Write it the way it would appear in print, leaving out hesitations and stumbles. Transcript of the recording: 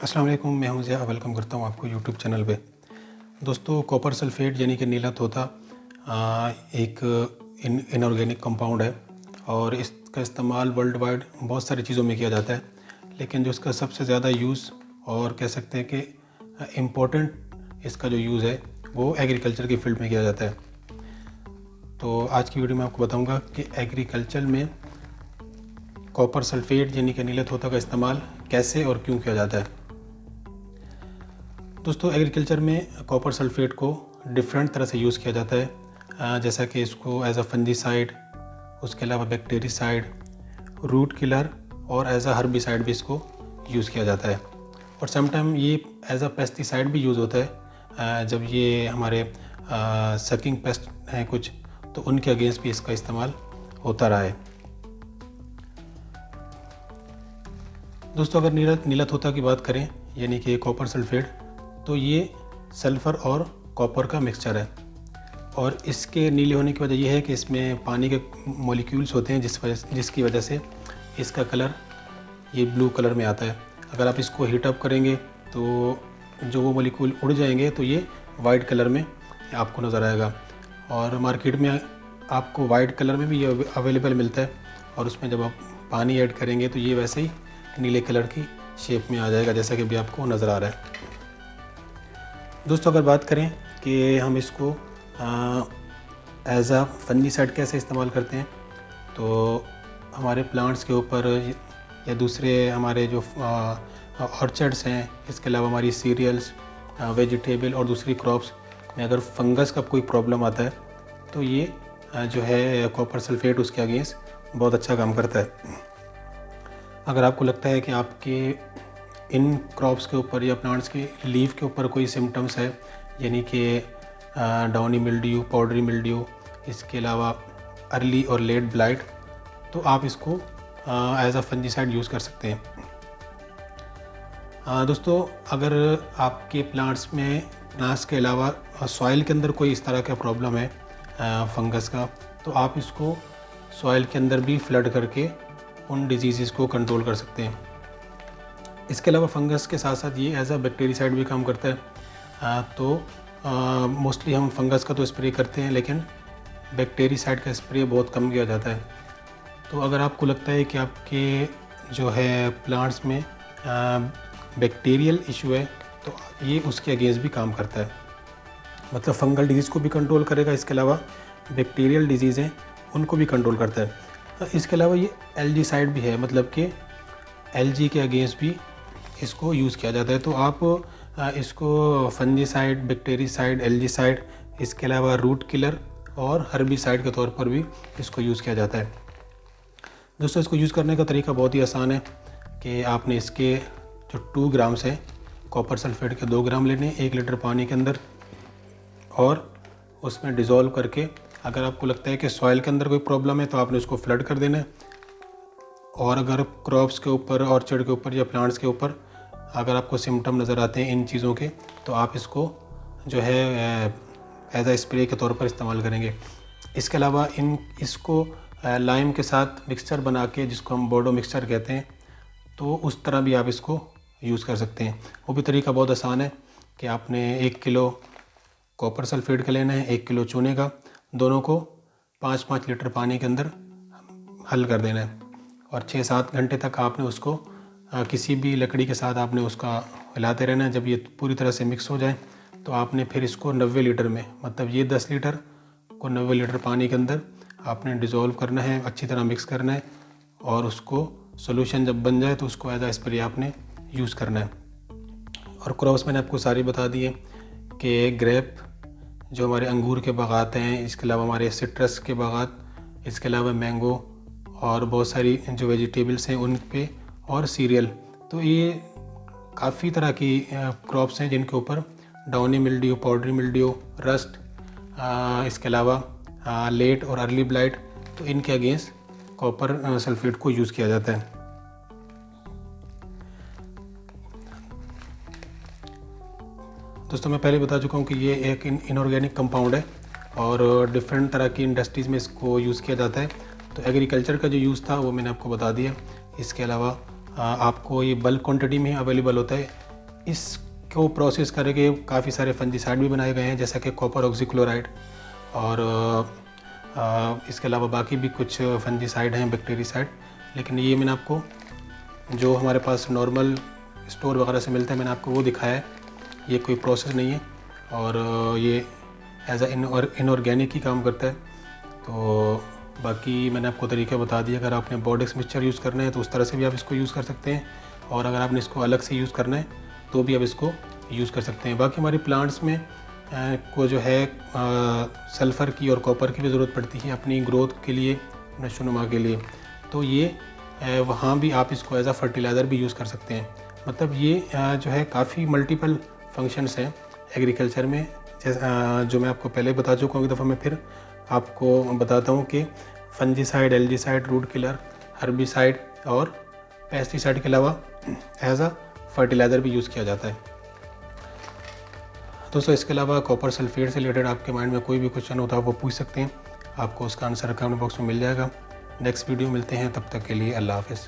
अस्सलाम वालेकुम, मैं हूं ज़िया। वेलकम करता हूं आपको यूट्यूब चैनल पे। दोस्तों, कॉपर सल्फेट यानी कि नीला तोता एक इनऑर्गेनिक कंपाउंड है और इसका इस्तेमाल वर्ल्ड वाइड बहुत सारी चीज़ों में किया जाता है, लेकिन जो इसका सबसे ज़्यादा यूज़ और कह सकते हैं कि इम्पोर्टेंट इसका जो यूज़ है वो एग्रीकल्चर की फील्ड में किया जाता है। तो आज की वीडियो में आपको बताऊंगा कि एग्रीकल्चर में कॉपर सल्फेट यानी कि नीले तोता का इस्तेमाल कैसे और क्यों किया जाता है। दोस्तों, एग्रीकल्चर में कॉपर सल्फेट को डिफरेंट तरह से यूज़ किया जाता है, जैसा कि इसको एज अ फंजीसाइड, उसके अलावा बैक्टीरिसाइड, रूट किलर और एज अ हर्बिसाइड भी इसको यूज़ किया जाता है। और समटाइम ये एज अ पेस्टिसाइड भी यूज़ होता है, जब ये हमारे सकिंग पेस्ट हैं कुछ, तो उनके अगेंस्ट भी इसका इस्तेमाल होता रहा है। दोस्तों, अगर नीला तोता की बात करें यानी कि कॉपर सल्फेट, तो ये सल्फ़र और कॉपर का मिक्सचर है और इसके नीले होने की वजह यह है कि इसमें पानी के मॉलिक्यूल्स होते हैं जिसकी वजह से इसका कलर ये ब्लू कलर में आता है। अगर आप इसको हीट अप करेंगे तो जो वो मॉलिक्यूल उड़ जाएंगे तो ये वाइट कलर में आपको नज़र आएगा और मार्केट में आपको वाइट कलर में भी ये अवेलेबल मिलता है और उसमें जब आप पानी ऐड करेंगे तो ये वैसे ही नीले कलर की शेप में आ जाएगा, जैसा कि अभी आपको नज़र आ रहा है। दोस्तों, अगर बात करें कि हम इसको एज अ फंजीसाइड कैसे इस्तेमाल करते हैं, तो हमारे प्लांट्स के ऊपर या दूसरे हमारे जो ऑर्चर्ड्स हैं, इसके अलावा हमारी सीरियल्स, वेजिटेबल और दूसरी क्रॉप्स में अगर फंगस का कोई प्रॉब्लम आता है तो ये जो है कॉपर सल्फेट उसके अगेंस्ट बहुत अच्छा काम करता है। अगर आपको लगता है कि आपके इन क्रॉप्स के ऊपर या प्लांट्स के लीफ के ऊपर कोई सिम्टम्स है, यानी कि डाउनी मिल्ड्यू, पाउडरी मिल्ड्यू, इसके अलावा अर्ली और लेट ब्लाइट, तो आप इसको एज अ फंजीसाइड यूज़ कर सकते हैं। दोस्तों, अगर आपके प्लांट्स के अलावा सॉइल के अंदर कोई इस तरह का प्रॉब्लम है फंगस का, तो आप इसको सॉइल के अंदर भी फ्लड करके उन डिजीज़ को कंट्रोल कर सकते हैं। इसके अलावा फंगस के साथ साथ ये एज अ बैक्टीरिसाइड भी काम करता है। तो मोस्टली हम फंगस का तो स्प्रे करते हैं, लेकिन बैक्टीरिसाइड का स्प्रे बहुत कम किया जाता है। तो अगर आपको लगता है कि आपके जो है प्लांट्स में बैक्टीरियल इशू है, तो ये उसके अगेंस्ट भी काम करता है, मतलब फंगल डिजीज़ को भी कंट्रोल करेगा। इसके अलावा बैक्टीरियल डिजीज़ हैं उनको भी कंट्रोल करता है। इसके अलावा ये एल्जीसाइड भी है, मतलब कि एलजी के अगेंस्ट भी इसको यूज़ किया जाता है। तो आप इसको फंजीसाइड, बैक्टीरिसाइड, एल्जीसाइड, इसके अलावा रूट किलर और हर्बिसाइड के तौर पर भी इसको यूज़ किया जाता है। दोस्तों, इसको यूज़ करने का तरीका बहुत ही आसान है कि आपने इसके जो 2 ग्राम्स है कॉपर सल्फेट के 2 ग्राम लेने 1 लीटर पानी के अंदर और उसमें डिज़ोल्व करके, अगर आपको लगता है कि सॉइल के अंदर कोई प्रॉब्लम है तो आपने उसको फ्लड कर देना है। और अगर क्रॉप्स के ऊपर, ऑर्चर्ड के ऊपर या प्लांट्स के ऊपर अगर आपको सिम्टम नज़र आते हैं इन चीज़ों के, तो आप इसको जो है एज अ स्प्रे के तौर पर इस्तेमाल करेंगे। इसके अलावा इसको लाइम के साथ मिक्सचर बना के, जिसको हम बोर्डो मिक्सचर कहते हैं, तो उस तरह भी आप इसको यूज़ कर सकते हैं। वो भी तरीका बहुत आसान है कि आपने 1 किलो कॉपर सल्फेट का लेना है, 1 किलो चूने का, दोनों को 5-5 लीटर पानी के अंदर हल कर देना है और 6-7 घंटे तक आपने उसको किसी भी लकड़ी के साथ आपने उसका हिलाते रहना है। जब ये पूरी तरह से मिक्स हो जाए तो आपने फिर इसको 90 लीटर में, मतलब ये 10 लीटर को 90 लीटर पानी के अंदर आपने डिज़ोल्व करना है, अच्छी तरह मिक्स करना है और उसको सोल्यूशन जब बन जाए तो उसको एज आ स्प्रे आपने यूज़ करना है। और क्रॉप्स मैंने आपको सारी बता दी है कि ग्रेप, जो हमारे अंगूर के बागात हैं, इसके अलावा हमारे सिट्रस के बागात, इसके अलावा मैंगो और बहुत सारी जो वेजिटेबल्स हैं उन पे, और सीरियल, तो ये काफ़ी तरह की क्रॉप्स हैं जिनके ऊपर downy mildew, powdery mildew, rust, इसके अलावा लेट और अर्ली ब्लाइट, तो इनके अगेंस्ट कॉपर सल्फेट को यूज़ किया जाता है। दोस्तों, मैं पहले बता चुका हूँ कि ये एक इनऑर्गेनिक कंपाउंड है और डिफरेंट तरह की इंडस्ट्रीज़ में इसको यूज़ किया जाता है। तो एग्रीकल्चर का जो यूज़ था वो मैंने आपको बता दिया। इसके अलावा आपको ये बल्क क्वांटिटी में अवेलेबल होता है, इसको प्रोसेस करके काफ़ी सारे फंजीसाइड भी बनाए गए हैं, जैसा कि कॉपर ऑक्सीक्लोराइड और इसके अलावा बाकी भी कुछ फंजीसाइड हैं, बैक्टीरियासाइड। लेकिन ये मैंने आपको जो हमारे पास नॉर्मल स्टोर वगैरह से मिलता है मैंने आपको वो दिखाया है। ये कोई प्रोसेस नहीं है और ये एज इनऑर्गेनिक ही काम करता है। तो बाकी मैंने आपको तरीका बता दिया। अगर आपने बोर्डेक्स मिक्सचर यूज़ करना है तो उस तरह से भी आप इसको यूज़ कर सकते हैं, और अगर आपने इसको अलग से यूज़ करना है तो भी आप इसको यूज़ कर सकते हैं। बाकी हमारी प्लांट्स में को जो है सल्फ़र की और कॉपर की भी ज़रूरत पड़ती है अपनी ग्रोथ के लिए, नशोनुमा के लिए। तो ये वहाँ भी आप इसको एज अ फर्टिलाइज़र भी यूज़ कर सकते हैं। मतलब ये जो है काफ़ी मल्टीपल फंक्शंस हैं एग्रीकल्चर में, जो मैं आपको पहले बता चुका हूँ। एक दफ़ा मैं फिर आपको बताता हूँ कि फंजीसाइड, एल्जीसाइड, रूट किलर, हर्बिसाइड और पेस्टिसाइड के अलावा एज अ फर्टिलाइज़र भी यूज़ किया जाता है। दोस्तों इसके अलावा कॉपर सल्फेट से रिलेटेड आपके माइंड में कोई भी क्वेश्चन होता है वो पूछ सकते हैं, आपको उसका आंसर कमेंट बॉक्स में मिल जाएगा। नेक्स्ट वीडियो मिलते हैं, तब तक के लिए अल्लाह हाफ़िज़।